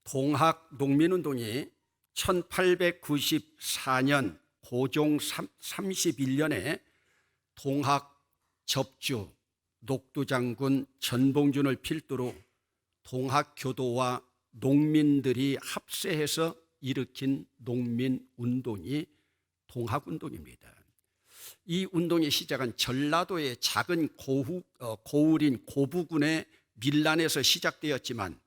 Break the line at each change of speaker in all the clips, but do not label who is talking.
동학 농민운동이 1894년 고종 31년에 동학 접주 녹두장군 전봉준을 필두로 동학교도와 농민들이 합세해서 일으킨 농민운동이 동학운동입니다. 이 운동의 시작은 전라도의 작은 고을인 고부군의 밀란에서 시작되었지만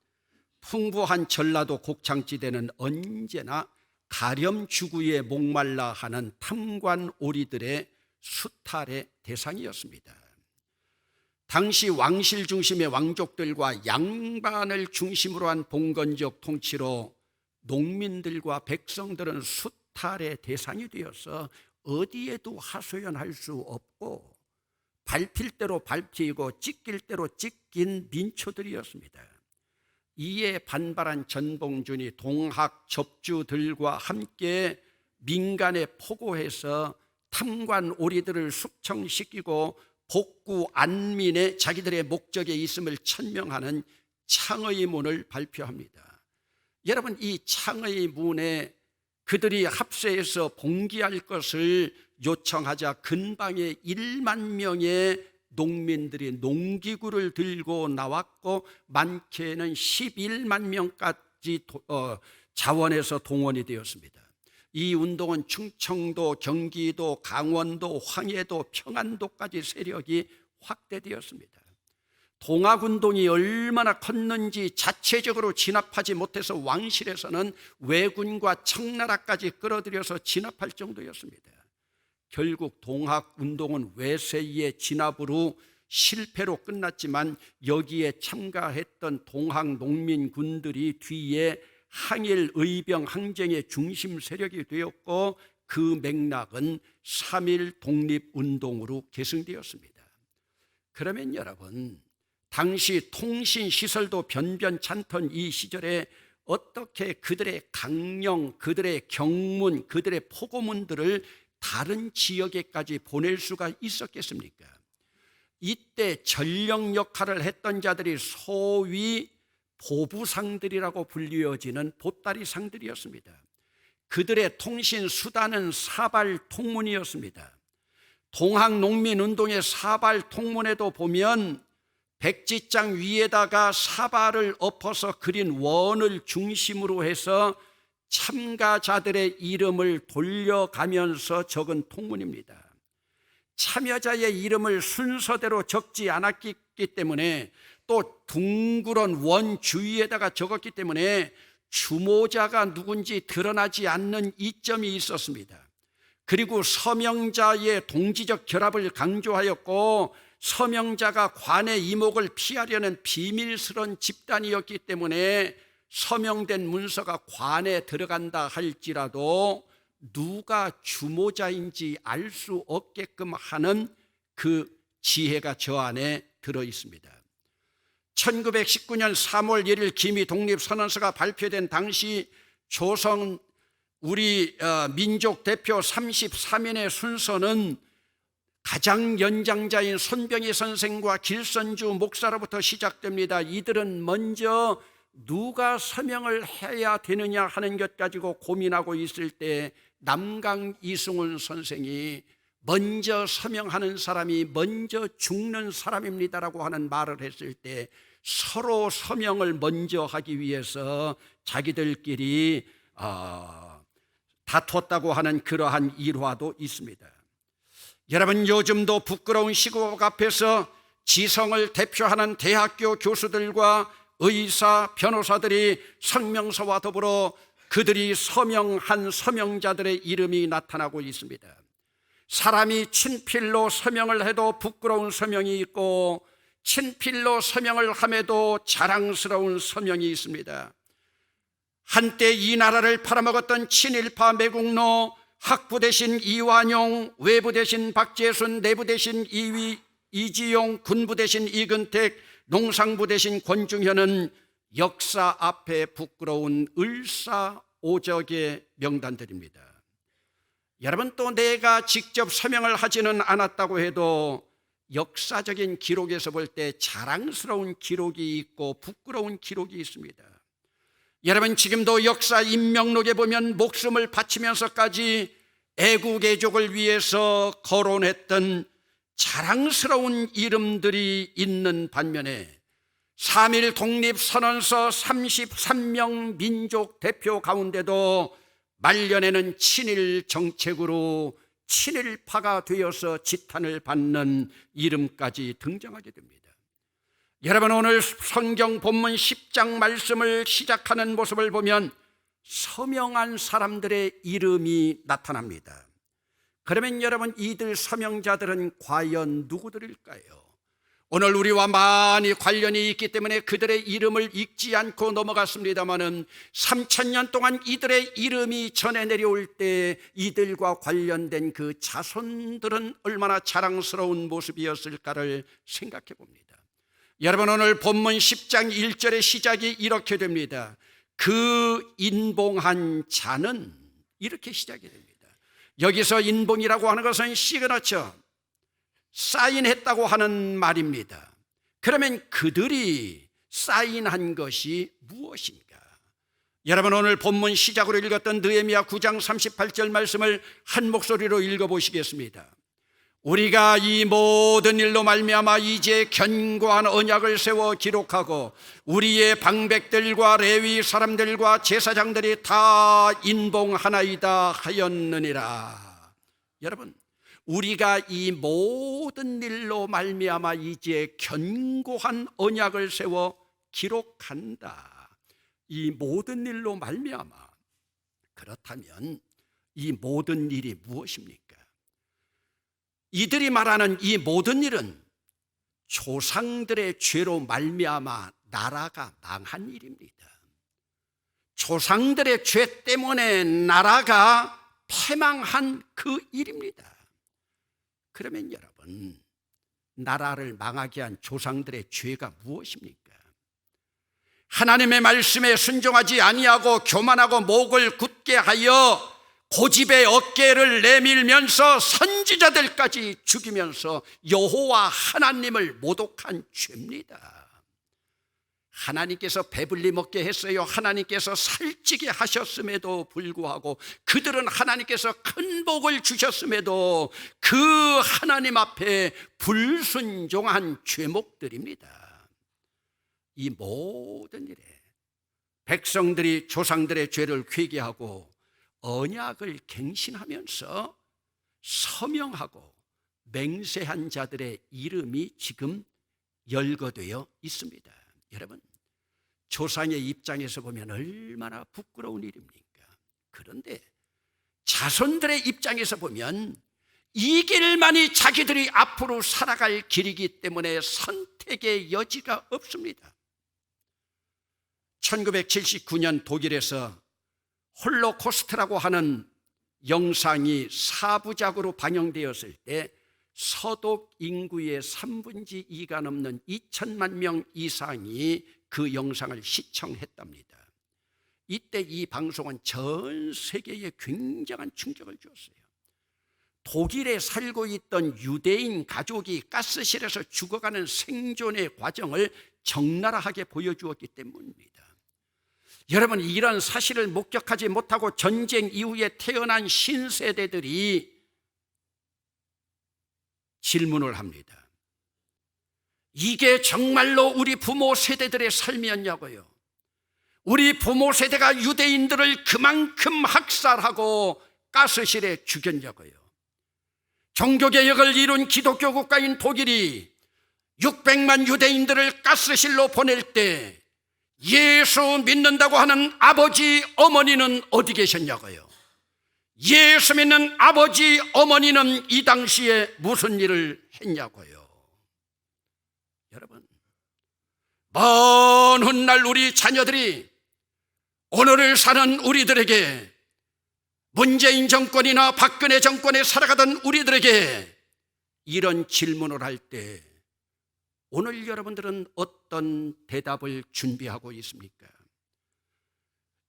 풍부한 전라도 곡창지대는 언제나 가렴주구에 목말라 하는 탐관 오리들의 수탈의 대상이었습니다. 당시 왕실 중심의 왕족들과 양반을 중심으로 한 봉건적 통치로 농민들과 백성들은 수탈의 대상이 되어서 어디에도 하소연할 수 없고 밟힐 대로 밟히고 찢길 대로 찢긴 민초들이었습니다. 이에 반발한 전봉준이 동학 접주들과 함께 민간에 포고해서 탐관 오리들을 숙청시키고 복구 안민에 자기들의 목적에 있음을 천명하는 창의 문을 발표합니다. 여러분, 이 창의 문에 그들이 합세해서 봉기할 것을 요청하자 근방에 1만 명의 농민들이 농기구를 들고 나왔고 많게는 11만 명까지 자원해서 동원이 되었습니다. 이 운동은 충청도, 경기도, 강원도, 황해도, 평안도까지 세력이 확대되었습니다. 동학운동이 얼마나 컸는지 자체적으로 진압하지 못해서 왕실에서는 왜군과 청나라까지 끌어들여서 진압할 정도였습니다. 결국 동학운동은 외세의 진압으로 실패로 끝났지만 여기에 참가했던 동학농민군들이 뒤에 항일 의병 항쟁의 중심 세력이 되었고 그 맥락은 3.1 독립운동으로 계승되었습니다. 그러면 여러분, 당시 통신시설도 변변찮던 이 시절에 어떻게 그들의 강령, 그들의 경문, 그들의 포고문들을 다른 지역에까지 보낼 수가 있었겠습니까? 이때 전령 역할을 했던 자들이 소위 보부상들이라고 불리어지는 보따리상들이었습니다. 그들의 통신 수단은 사발통문이었습니다. 동학농민운동의 사발통문에도 보면 백지장 위에다가 사발을 엎어서 그린 원을 중심으로 해서 참가자들의 이름을 돌려가면서 적은 통문입니다. 참여자의 이름을 순서대로 적지 않았기 때문에 또 둥그런 원 주위에다가 적었기 때문에 주모자가 누군지 드러나지 않는 이점이 있었습니다. 그리고 서명자의 동지적 결합을 강조하였고 서명자가 관의 이목을 피하려는 비밀스러운 집단이었기 때문에 서명된 문서가 관에 들어간다 할지라도 누가 주모자인지 알 수 없게끔 하는 그 지혜가 저 안에 들어 있습니다. 1919년 3월 1일 기미 독립선언서가 발표된 당시 조선 우리 민족 대표 33인의 순서는 가장 연장자인 손병희 선생과 길선주 목사로부터 시작됩니다. 이들은 먼저 누가 서명을 해야 되느냐 하는 것 가지고 고민하고 있을 때 남강 이승훈 선생이 먼저 서명하는 사람이 먼저 죽는 사람입니다라고 하는 말을 했을 때 서로 서명을 먼저 하기 위해서 자기들끼리 다퉜다고 하는 그러한 일화도 있습니다. 여러분, 요즘도 부끄러운 시국 앞에서 지성을 대표하는 대학교 교수들과 의사, 변호사들이 성명서와 더불어 그들이 서명한 서명자들의 이름이 나타나고 있습니다. 사람이 친필로 서명을 해도 부끄러운 서명이 있고 친필로 서명을 함에도 자랑스러운 서명이 있습니다. 한때 이 나라를 팔아먹었던 친일파 매국노, 학부 대신 이완용, 외부 대신 박재순, 내부 대신 이지용, 군부 대신 이근택, 농상부 대신 권중현은 역사 앞에 부끄러운 을사오적의 명단들입니다. 여러분, 또 내가 직접 서명을 하지는 않았다고 해도 역사적인 기록에서 볼 때 자랑스러운 기록이 있고 부끄러운 기록이 있습니다. 여러분, 지금도 역사 인명록에 보면 목숨을 바치면서까지 애국애족을 위해서 거론했던 자랑스러운 이름들이 있는 반면에 3.1 독립선언서 33명 민족 대표 가운데도 말년에는 친일 정책으로 친일파가 되어서 지탄을 받는 이름까지 등장하게 됩니다. 여러분, 오늘 성경 본문 10장 말씀을 시작하는 모습을 보면 서명한 사람들의 이름이 나타납니다. 그러면 여러분, 이들 서명자들은 과연 누구들일까요? 오늘 우리와 많이 관련이 있기 때문에 그들의 이름을 읽지 않고 넘어갔습니다마는 3000년 동안 이들의 이름이 전해 내려올 때 이들과 관련된 그 자손들은 얼마나 자랑스러운 모습이었을까를 생각해 봅니다. 여러분, 오늘 본문 10장 1절의 시작이 이렇게 됩니다. 그 인봉한 자는, 이렇게 시작이 됩니다. 여기서 인봉이라고 하는 것은 시그너처, 사인했다고 하는 말입니다. 그러면 그들이 사인한 것이 무엇인가? 여러분, 오늘 본문 시작으로 읽었던 느헤미야 9장 38절 말씀을 한 목소리로 읽어보시겠습니다. 우리가 이 모든 일로 말미암아 이제 견고한 언약을 세워 기록하고 우리의 방백들과 레위 사람들과 제사장들이 다 인봉하나이다 하였느니라. 여러분, 우리가 이 모든 일로 말미암아 이제 견고한 언약을 세워 기록한다. 이 모든 일로 말미암아. 그렇다면 이 모든 일이 무엇입니까? 이들이 말하는 이 모든 일은 조상들의 죄로 말미암아 나라가 망한 일입니다. 조상들의 죄 때문에 나라가 패망한 그 일입니다. 그러면 여러분, 나라를 망하게 한 조상들의 죄가 무엇입니까? 하나님의 말씀에 순종하지 아니하고 교만하고 목을 굳게 하여 고집의 어깨를 내밀면서 선지자들까지 죽이면서 여호와 하나님을 모독한 죄입니다. 하나님께서 배불리 먹게 했어요. 하나님께서 살찌게 하셨음에도 불구하고 그들은 하나님께서 큰 복을 주셨음에도 그 하나님 앞에 불순종한 죄목들입니다. 이 모든 일에 백성들이 조상들의 죄를 회개하고 언약을 갱신하면서 서명하고 맹세한 자들의 이름이 지금 열거되어 있습니다. 여러분, 조상의 입장에서 보면 얼마나 부끄러운 일입니까? 그런데 자손들의 입장에서 보면 이 길만이 자기들이 앞으로 살아갈 길이기 때문에 선택의 여지가 없습니다. 1979년 독일에서 홀로코스트라고 하는 영상이 4부작으로 방영되었을 때 서독 인구의 3분의 2가 넘는 2천만 명 이상이 그 영상을 시청했답니다. 이때 이 방송은 전 세계에 굉장한 충격을 주었어요. 독일에 살고 있던 유대인 가족이 가스실에서 죽어가는 생존의 과정을 적나라하게 보여주었기 때문입니다. 여러분, 이런 사실을 목격하지 못하고 전쟁 이후에 태어난 신세대들이 질문을 합니다. 이게 정말로 우리 부모 세대들의 삶이었냐고요. 우리 부모 세대가 유대인들을 그만큼 학살하고 가스실에 죽였냐고요. 종교개혁을 이룬 기독교 국가인 독일이 600만 유대인들을 가스실로 보낼 때 예수 믿는다고 하는 아버지 어머니는 어디 계셨냐고요. 예수 믿는 아버지 어머니는 이 당시에 무슨 일을 했냐고요. 여러분, 먼 훗날 우리 자녀들이 오늘을 사는 우리들에게, 문재인 정권이나 박근혜 정권에 살아가던 우리들에게 이런 질문을 할 때 오늘 여러분들은 어떤 대답을 준비하고 있습니까?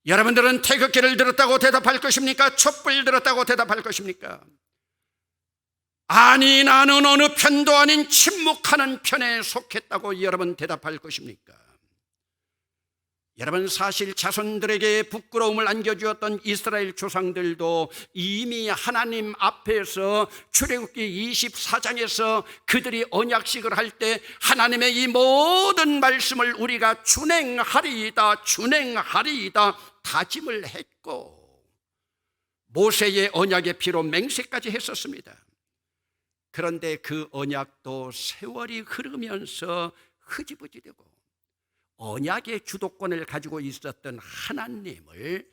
여러분들은 태극기를 들었다고 대답할 것입니까? 촛불 들었다고 대답할 것입니까? 아니, 나는 어느 편도 아닌 침묵하는 편에 속했다고 여러분 대답할 것입니까? 여러분, 사실 자손들에게 부끄러움을 안겨주었던 이스라엘 조상들도 이미 하나님 앞에서 출애굽기 24장에서 그들이 언약식을 할 때 하나님의 이 모든 말씀을 우리가 준행하리이다 다짐을 했고, 모세의 언약의 피로 맹세까지 했었습니다. 그런데 그 언약도 세월이 흐르면서 흐지부지되고 언약의 주도권을 가지고 있었던 하나님을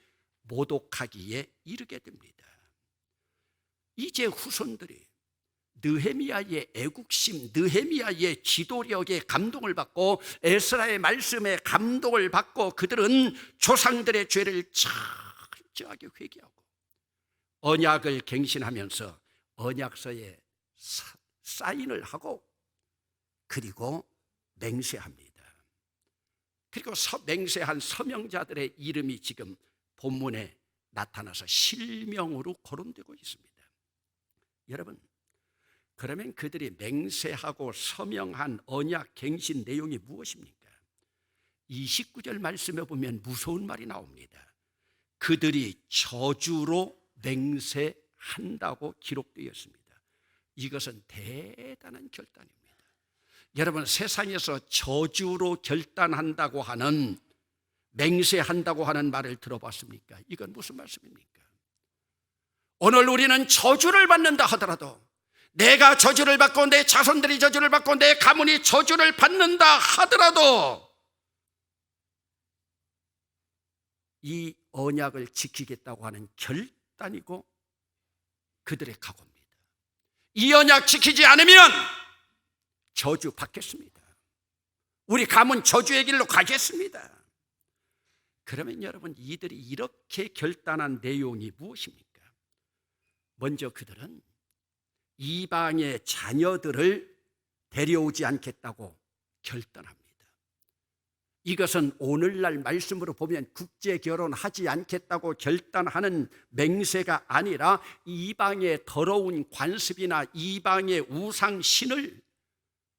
모독하기에 이르게 됩니다. 이제 후손들이 느헤미야의 애국심, 느헤미야의 지도력에 감동을 받고 에스라의 말씀에 감동을 받고 그들은 조상들의 죄를 철저하게 회개하고 언약을 갱신하면서 언약서에 사인을 하고 그리고 맹세합니다. 그리고 맹세한 서명자들의 이름이 지금 본문에 나타나서 실명으로 거론되고 있습니다. 여러분, 그러면 그들이 맹세하고 서명한 언약 갱신 내용이 무엇입니까? 29절 말씀에 보면 무서운 말이 나옵니다. 그들이 저주로 맹세한다고 기록되어 있습니다. 이것은 대단한 결단입니다. 여러분, 세상에서 저주로 결단한다고 하는, 맹세한다고 하는 말을 들어봤습니까? 이건 무슨 말씀입니까? 오늘 우리는 저주를 받는다 하더라도, 내가 저주를 받고 내 자손들이 저주를 받고 내 가문이 저주를 받는다 하더라도 이 언약을 지키겠다고 하는 결단이고 그들의 각오입니다. 이 언약 지키지 않으면 저주 받겠습니다. 우리 가문 저주의 길로 가겠습니다. 그러면 여러분, 이들이 이렇게 결단한 내용이 무엇입니까? 먼저 그들은 이방의 자녀들을 데려오지 않겠다고 결단합니다. 이것은 오늘날 말씀으로 보면 국제 결혼하지 않겠다고 결단하는 맹세가 아니라 이방의 더러운 관습이나 이방의 우상신을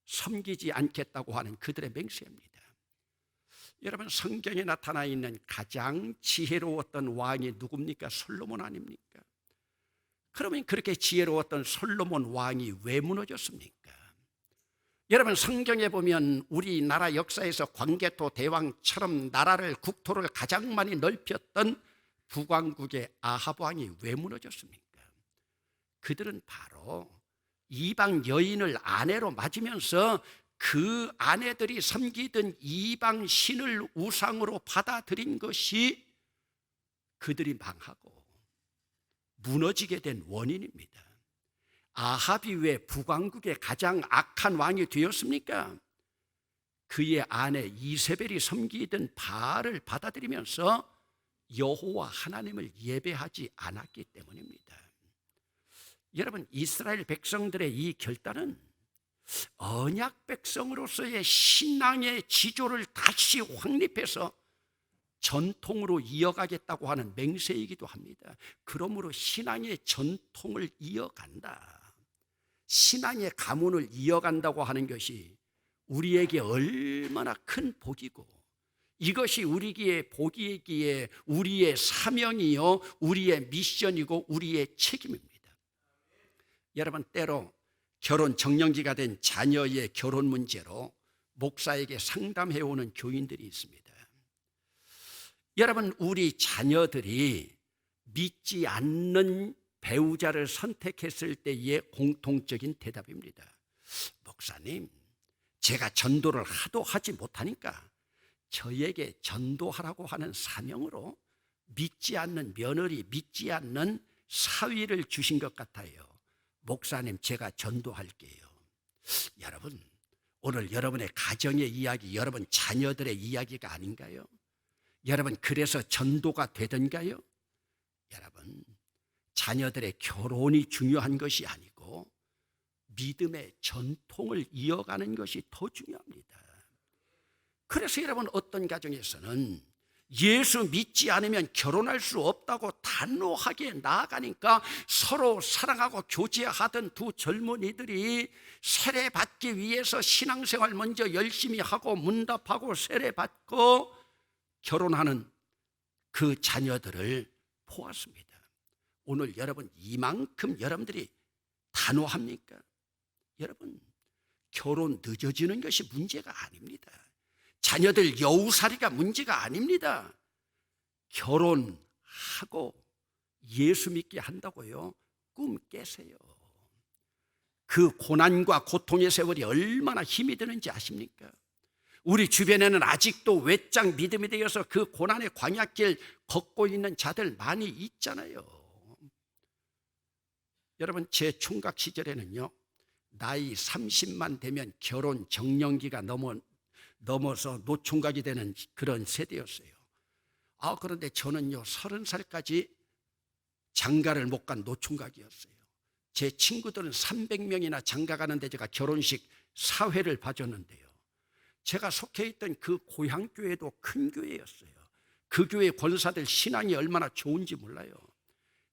섬기지 않겠다고 하는 그들의 맹세입니다. 여러분, 성경에 나타나 있는 가장 지혜로웠던 왕이 누굽니까? 솔로몬 아닙니까? 그러면 그렇게 지혜로웠던 솔로몬 왕이 왜 무너졌습니까? 여러분, 성경에 보면 우리나라 역사에서 광개토 대왕처럼 나라를, 국토를 가장 많이 넓혔던 북왕국의 아합 왕이 왜 무너졌습니까? 그들은 바로 이방 여인을 아내로 맞으면서 그 아내들이 섬기던 이방 신을 우상으로 받아들인 것이 그들이 망하고 무너지게 된 원인입니다. 아합이 왜 북왕국의 가장 악한 왕이 되었습니까? 그의 아내 이세벨이 섬기던 바알을 받아들이면서 여호와 하나님을 예배하지 않았기 때문입니다. 여러분, 이스라엘 백성들의 이 결단은 언약 백성으로서의 신앙의 지조를 다시 확립해서 전통으로 이어가겠다고 하는 맹세이기도 합니다. 그러므로 신앙의 전통을 이어간다, 신앙의 가문을 이어간다고 하는 것이 우리에게 얼마나 큰 복이고, 이것이 우리에게 복이기에 우리의 사명이요, 우리의 미션이고 우리의 책임입니다. 여러분, 때로 결혼 정년기가 된 자녀의 결혼 문제로 목사에게 상담해오는 교인들이 있습니다. 여러분, 우리 자녀들이 믿지 않는 배우자를 선택했을 때의 공통적인 대답입니다. 목사님, 제가 전도를 하도 하지 못하니까 저에게 전도하라고 하는 사명으로 믿지 않는 며느리, 믿지 않는 사위를 주신 것 같아요. 목사님, 제가 전도할게요. 여러분, 오늘 여러분의 가정의 이야기, 여러분 자녀들의 이야기가 아닌가요? 여러분, 그래서 전도가 되던가요? 여러분, 자녀들의 결혼이 중요한 것이 아니고 믿음의 전통을 이어가는 것이 더 중요합니다. 그래서 여러분, 어떤 가정에서는 예수 믿지 않으면 결혼할 수 없다고 단호하게 나아가니까 서로 사랑하고 교제하던 두 젊은이들이 세례받기 위해서 신앙생활 먼저 열심히 하고 문답하고 세례받고 결혼하는 그 자녀들을 보았습니다. 오늘 여러분 이만큼 여러분들이 단호합니까? 여러분 결혼 늦어지는 것이 문제가 아닙니다. 자녀들 여우살이가 문제가 아닙니다. 결혼하고 예수 믿게 한다고요? 꿈 깨세요. 그 고난과 고통의 세월이 얼마나 힘이 드는지 아십니까? 우리 주변에는 아직도 외장 믿음에 대해서 그 고난의 광야길 걷고 있는 자들 많이 있잖아요. 여러분 제 총각 시절에는요, 나이 30만 되면 결혼 정년기가 넘어서 노총각이 되는 그런 세대였어요. 그런데 저는요 30살까지 장가를 못 간 노총각이었어요. 제 친구들은 300명이나 장가 가는데 제가 결혼식 사회를 봐줬는데요, 제가 속해 있던 그 고향교회도 큰 교회였어요. 그 교회 권사들 신앙이 얼마나 좋은지 몰라요.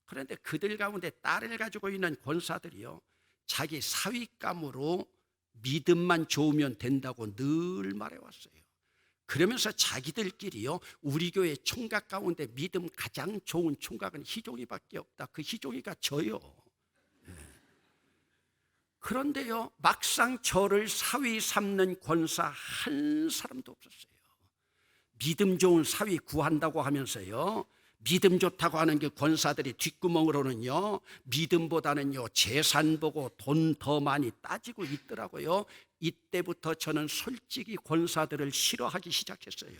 그런데 그들 가운데 딸을 가지고 있는 권사들이요, 자기 사윗감으로 믿음만 좋으면 된다고 늘 말해왔어요. 그러면서 자기들끼리요, 우리 교회 총각 가운데 믿음 가장 좋은 총각은 희종이밖에 없다. 그 희종이가 저요. 그런데요, 막상 저를 사위 삼는 권사 한 사람도 없었어요. 믿음 좋은 사위 구한다고 하면서요, 믿음 좋다고 하는 그 권사들이 뒷구멍으로는요, 믿음보다는요 재산 보고 돈 더 많이 따지고 있더라고요. 이때부터 저는 솔직히 권사들을 싫어하기 시작했어요.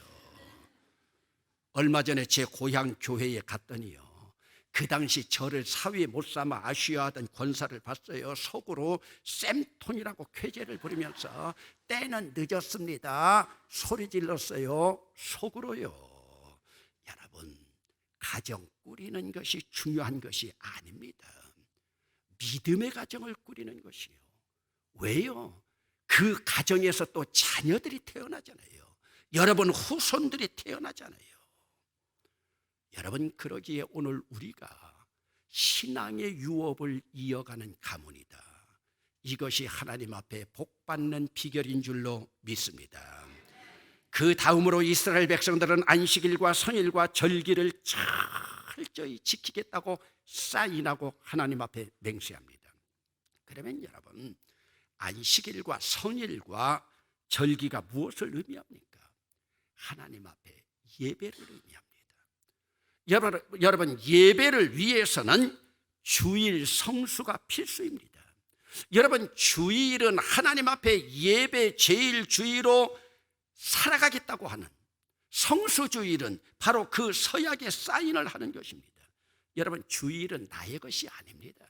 얼마 전에 제 고향 교회에 갔더니요, 그 당시 저를 사위에 못 삼아 아쉬워하던 권사를 봤어요. 속으로 쌤톤이라고 쾌재를 부리면서 때는 늦었습니다 소리 질렀어요. 속으로요. 여러분, 가정 꾸리는 것이 중요한 것이 아닙니다. 믿음의 가정을 꾸리는 것이요. 왜요? 그 가정에서 또 자녀들이 태어나잖아요. 여러분 후손들이 태어나잖아요. 여러분, 그러기에 오늘 우리가 신앙의 유업을 이어가는 가문이다. 이것이 하나님 앞에 복받는 비결인 줄로 믿습니다. 그 다음으로 이스라엘 백성들은 안식일과 성일과 절기를 철저히 지키겠다고 사인하고 하나님 앞에 맹세합니다. 그러면 여러분, 안식일과 성일과 절기가 무엇을 의미합니까? 하나님 앞에 예배를 의미합니다. 여러분, 예배를 위해서는 주일 성수가 필수입니다. 여러분, 주일은 하나님 앞에 예배 제일 주의로 살아가겠다고 하는, 성수주일은 바로 그 서약에 사인을 하는 것입니다. 여러분, 주일은 나의 것이 아닙니다.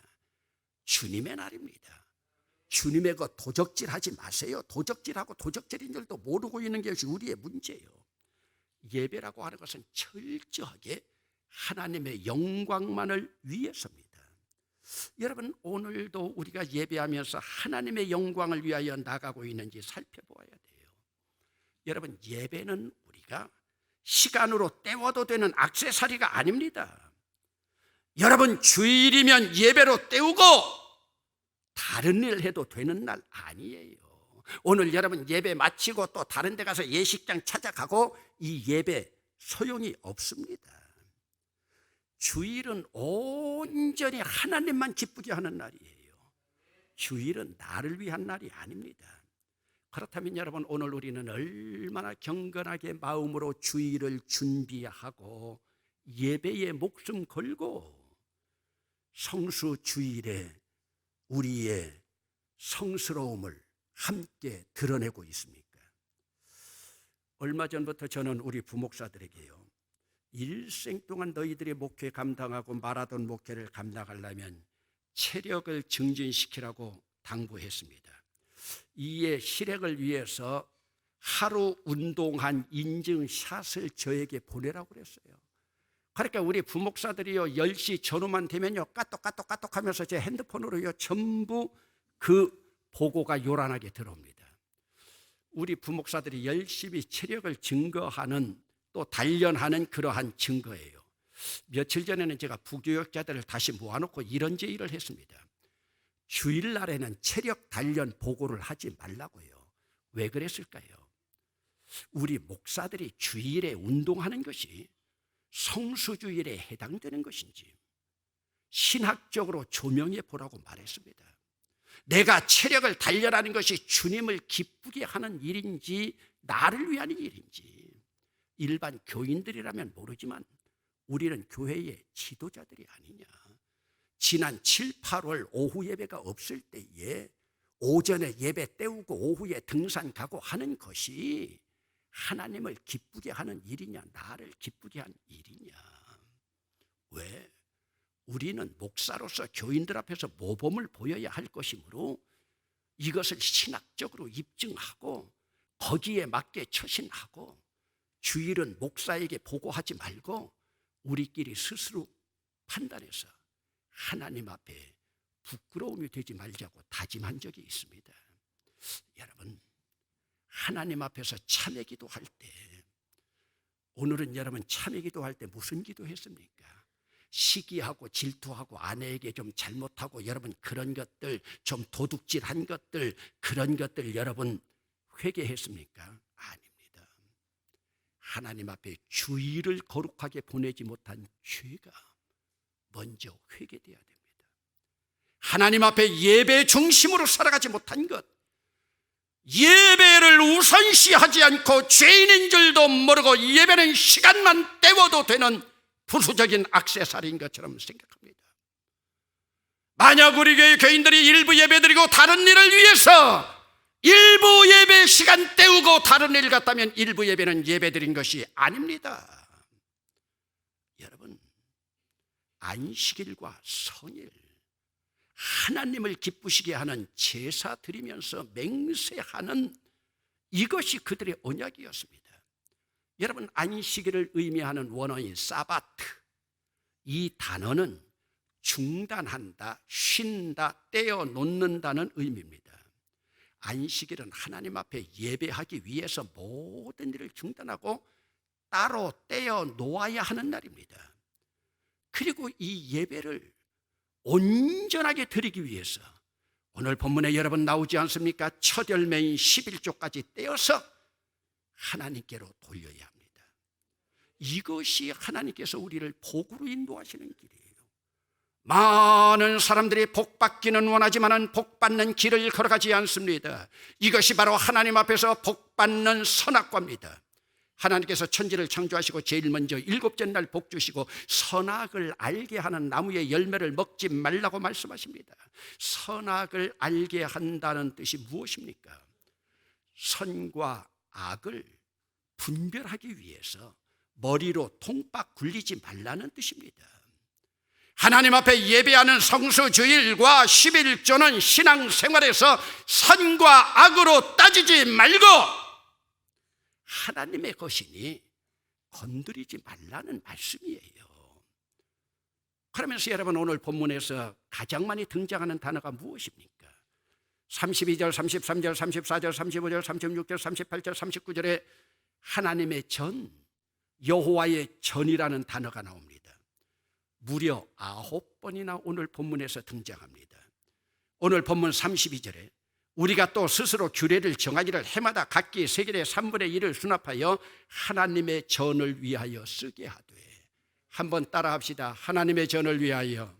주님의 날입니다. 주님의 것 도적질하지 마세요. 도적질하고 도적질인 줄도 모르고 있는 것이 우리의 문제예요. 예배라고 하는 것은 철저하게 하나님의 영광만을 위해서입니다. 여러분, 오늘도 우리가 예배하면서 하나님의 영광을 위하여 나가고 있는지 살펴보아야 돼요. 여러분, 예배는 우리가 시간으로 때워도 되는 액세서리가 아닙니다. 여러분, 주일이면 예배로 때우고 다른 일을 해도 되는 날 아니에요. 오늘 여러분 예배 마치고 또 다른 데 가서 예식장 찾아가고 이 예배 소용이 없습니다. 주일은 온전히 하나님만 기쁘게 하는 날이에요. 주일은 나를 위한 날이 아닙니다. 그렇다면 여러분, 오늘 우리는 얼마나 경건하게 마음으로 주일을 준비하고 예배에 목숨 걸고 성수 주일에 우리의 성스러움을 함께 드러내고 있습니까? 얼마 전부터 저는 우리 부목사들에게요, 일생 동안 너희들의 목회 감당하고 마라톤 목회를 감당하려면 체력을 증진시키라고 당부했습니다. 이에 실행을 위해서 하루 운동한 인증샷을 저에게 보내라고 그랬어요. 그러니까 우리 부목사들이요, 10시 전후만 되면요 까똑까똑 하면서 제 핸드폰으로요 전부 그 보고가 요란하게 들어옵니다. 우리 부목사들이 열심히 체력을 증거하는, 또 단련하는 그러한 증거예요. 며칠 전에는 제가 부교역자들을 다시 모아놓고 이런 제의를 했습니다. 주일날에는 체력 단련 보고를 하지 말라고요. 왜 그랬을까요? 우리 목사들이 주일에 운동하는 것이 성수주일에 해당되는 것인지 신학적으로 조명해 보라고 말했습니다. 내가 체력을 단련하는 것이 주님을 기쁘게 하는 일인지 나를 위한 일인지 일반 교인들이라면 모르지만 우리는 교회의 지도자들이 아니냐. 지난 7, 8월 오후 예배가 없을 때에 오전에 예배 때우고 오후에 등산 가고 하는 것이 하나님을 기쁘게 하는 일이냐, 나를 기쁘게 하는 일이냐. 왜? 우리는 목사로서 교인들 앞에서 모범을 보여야 할 것이므로 이것을 신학적으로 입증하고 거기에 맞게 처신하고 주일은 목사에게 보고하지 말고 우리끼리 스스로 판단해서 하나님 앞에 부끄러움이 되지 말자고 다짐한 적이 있습니다. 여러분, 하나님 앞에서 참회 기도할 때, 오늘은 여러분 참회 기도할 때 무슨 기도했습니까? 시기하고 질투하고 아내에게 좀 잘못하고 여러분 그런 것들, 좀 도둑질한 것들, 그런 것들 여러분 회개했습니까? 아닙니다. 하나님 앞에 주일을 거룩하게 보내지 못한 죄가 먼저 회개돼야 됩니다. 하나님 앞에 예배 중심으로 살아가지 못한 것, 예배를 우선시하지 않고 죄인인 줄도 모르고 예배는 시간만 때워도 되는 부수적인 액세서리인 것처럼 생각합니다. 만약 우리 교회 교인들이 일부 예배 드리고 다른 일을 위해서 일부 예배 시간 때우고 다른 일 같다면 일부 예배는 예배 드린 것이 아닙니다. 여러분, 안식일과 성일, 하나님을 기쁘시게 하는 제사 드리면서 맹세하는 이것이 그들의 언약이었습니다. 여러분, 안식일을 의미하는 원어인 사바트, 이 단어는 중단한다, 쉰다, 떼어 놓는다는 의미입니다. 안식일은 하나님 앞에 예배하기 위해서 모든 일을 중단하고 따로 떼어 놓아야 하는 날입니다. 그리고 이 예배를 온전하게 드리기 위해서 오늘 본문에 여러분 나오지 않습니까? 첫 열매인 11조까지 떼어서 하나님께로 돌려야 합니다. 이것이 하나님께서 우리를 복으로 인도하시는 길이에요. 많은 사람들이 복 받기는 원하지만 복 받는 길을 걸어가지 않습니다. 이것이 바로 하나님 앞에서 복 받는 선악과입니다. 하나님께서 천지를 창조하시고 제일 먼저 일곱째 날 복 주시고 선악을 알게 하는 나무의 열매를 먹지 말라고 말씀하십니다. 선악을 알게 한다는 뜻이 무엇입니까? 선과 악을 분별하기 위해서 머리로 통박 굴리지 말라는 뜻입니다. 하나님 앞에 예배하는 성수주일과 11조는 신앙생활에서 선과 악으로 따지지 말고 하나님의 것이니 건드리지 말라는 말씀이에요. 그러면서 여러분, 오늘 본문에서 가장 많이 등장하는 단어가 무엇입니까? 32절, 33절, 34절, 35절, 36절, 38절, 39절에 하나님의 전, 여호와의 전이라는 단어가 나옵니다. 무려 9번이나 오늘 본문에서 등장합니다. 오늘 본문 32절에 우리가 또 스스로 규례를 정하기를 해마다 각기 세겔의 3분의 1을 수납하여 하나님의 전을 위하여 쓰게 하되, 한번 따라합시다. 하나님의 전을 위하여.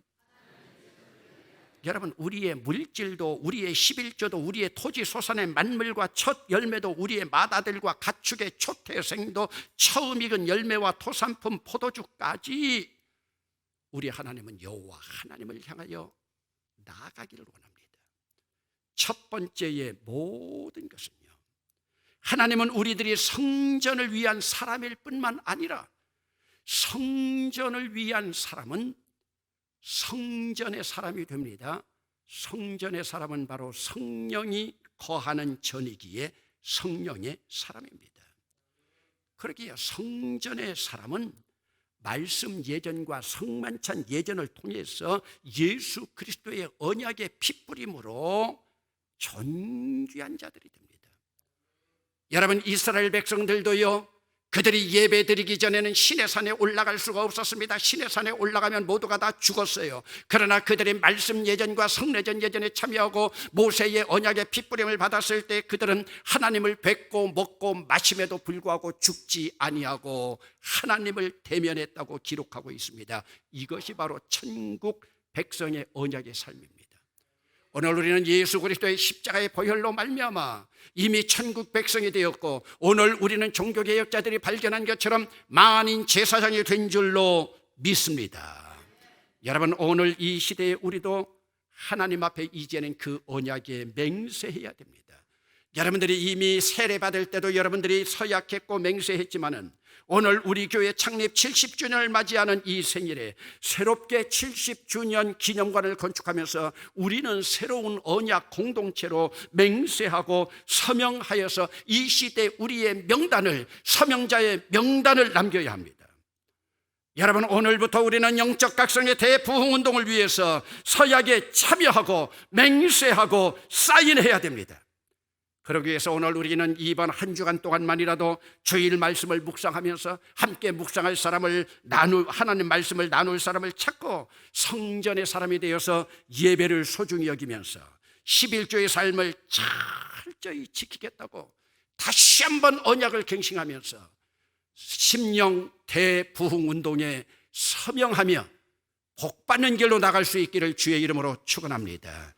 여러분, 우리의 물질도, 우리의 11조도, 우리의 토지 소산의 만물과 첫 열매도, 우리의 맏아들과 가축의 초태생도, 처음 익은 열매와 토산품 포도주까지 우리 하나님은 여호와 하나님을 향하여 나아가기를 원합니다. 첫 번째의 모든 것은요, 하나님은 우리들이 성전을 위한 사람일 뿐만 아니라 성전을 위한 사람은 성전의 사람이 됩니다. 성전의 사람은 바로 성령이 거하는 전이기에 성령의 사람입니다. 그러기에 성전의 사람은 말씀 예전과 성만찬 예전을 통해서 예수 그리스도의 언약의 핏부림으로 존귀한 자들이 됩니다. 여러분, 이스라엘 백성들도요, 그들이 예배 드리기 전에는 시내산에 올라갈 수가 없었습니다. 시내산에 올라가면 모두가 다 죽었어요. 그러나 그들이 말씀 예전과 성례전 예전에 참여하고 모세의 언약의 핏부림을 받았을 때 그들은 하나님을 뵙고 먹고 마심에도 불구하고 죽지 아니하고 하나님을 대면했다고 기록하고 있습니다. 이것이 바로 천국 백성의 언약의 삶입니다. 오늘 우리는 예수 그리스도의 십자가의 보혈로 말미암아 이미 천국 백성이 되었고, 오늘 우리는 종교개혁자들이 발견한 것처럼 만인 제사장이 된 줄로 믿습니다. 여러분, 오늘 이 시대에 우리도 하나님 앞에 이제는 그 언약에 맹세해야 됩니다. 여러분들이 이미 세례받을 때도 여러분들이 서약했고 맹세했지만은 오늘 우리 교회 창립 70주년을 맞이하는 이 생일에 새롭게 70주년 기념관을 건축하면서 우리는 새로운 언약 공동체로 맹세하고 서명하여서 이 시대 우리의 명단을, 서명자의 명단을 남겨야 합니다. 여러분, 오늘부터 우리는 영적 각성의 대부흥운동을 위해서 서약에 참여하고 맹세하고 사인해야 됩니다. 그러기 위해서 오늘 우리는 이번 한 주간 동안만이라도 주일 말씀을 묵상하면서 함께 묵상할 사람을 하나님 말씀을 나눌 사람을 찾고 성전의 사람이 되어서 예배를 소중히 여기면서 11조의 삶을 철저히 지키겠다고 다시 한번 언약을 갱신하면서 심령 대부흥운동에 서명하며 복받는 길로 나갈 수 있기를 주의 이름으로 축원합니다.